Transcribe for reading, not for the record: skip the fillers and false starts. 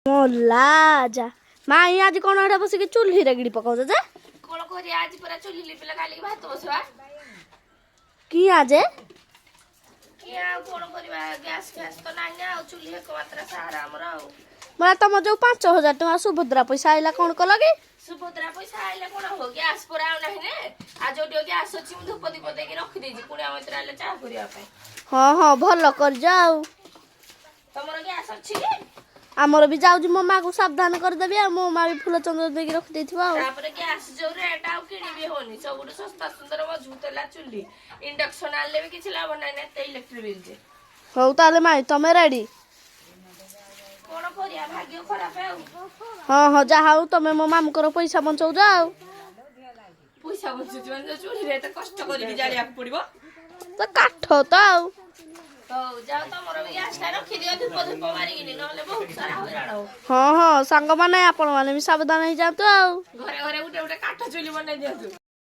ମଲା ଯା ମାଇଁ ଆଜି କଣ ଏଟା ବସିକି ଚୁଲିରେ ଗିଡି ପକାଉଛ ଯେ କଣ କରିବା ଆଜି ପରା ଚୁଲି ଲିପିଲା କାଲିକି ଭାତ ବସିବା କି ଆଜେ କି ଆଉ କଣ କରିବା ଗ୍ୟାସ୍ ଫ୍ୟାସ୍ ତ ନାହିଁ ନା ଆଉ ଚୁଲି ଏକମାତ୍ର ସାହାରା ଆମର ଆଉ ମାନେ ତମ ଯୋଉ 5,000 ଟଙ୍କା ସୁଭଦ୍ରା ପଇସା ଆଇଲା କଣ କଲ କି? ସୁଭଦ୍ରା ପଇସା ଆଇଲେ କଣ ହବ ଗ୍ୟାସ୍ ପରା ଆଉ ନାହିଁ ନା ଆଉ ଯୋଉଠି ଗ୍ୟାସ୍ ଅଛି ମୁଁ ଧୂପ ଦୀପ ଦେଇକି ରଖିଦେଇଛି ପୁଣି ଆମେ ଆଇଲେ ଚାହା କରିବା ପାଇଁ। ହଁ ହଁ ଭଲ କରିଛ ଆଉ ତମର ଗ୍ୟାସ୍ ଅଛି କି? ଆମର ବି ଯାଉଛି ମୋ ମାକୁ ସାବଧାନ କରିଦେବି ଆଉ ମୋ ମା ବି ଫୁଲ ଚନ୍ଦନ ଦେଇକି ରଖିଦେଇଥିବ ଆଉ ତାପରେ ଗ୍ୟାସ୍ ଯୋଉ ରେଟ୍ ଆଉ କିଣିବି ହଉନି ସବୁଠୁ ଶସ୍ତା ସୁନ୍ଦର ମଜବୁତ ହେଲା ଚୁଲି ଇଣ୍ଡକ୍ସନ ଆଣିଲେ ବି କିଛି ଲାଭ ନାହିଁ ନା ଏତେ ଇଲେକ୍ଟ୍ରିକ ବିଲ୍ ଯେ। ହଉ ତାହେଲେ ମାଇଁ ତମେ ରେଡି କଣ କରିବା ଭାଗ୍ୟ ଖରାପ ଆଉ ହଁ ହଁ ଯାହା ହଉ ତମେ ମୋ ମାମୁଙ୍କର ପଇସା ବଞ୍ଚଉଛ ଆଉ ପଇସା ବଞ୍ଚୁଛି ମାନେ ଚୁଲିରେ ଏତେ କଷ୍ଟ କରିକି ଜାଳିବାକୁ ପଡିବ ତ କାଠ ତ ଆଉ ହଉ ଯାଉ ତମର ବି ଗ୍ୟାସ୍ ଟା ରଖିଦିଅ ଧୂପ ଧୂପ ମାରିକିନି ନହେଲେ ବହୁତ ସାରା ହଇରାଣ ହବ। ହଁ ହଁ ସାଙ୍ଗମାନେ ଆପଣ ମାନେ ବି ସାବଧାନ ହେଇଯାଆନ୍ତୁ ଆଉ ଘରେ ଘରେ ଗୋଟେ ଗୋଟେ କାଠ ଚୁଲି ବନେଇ ଦିଅନ୍ତୁ।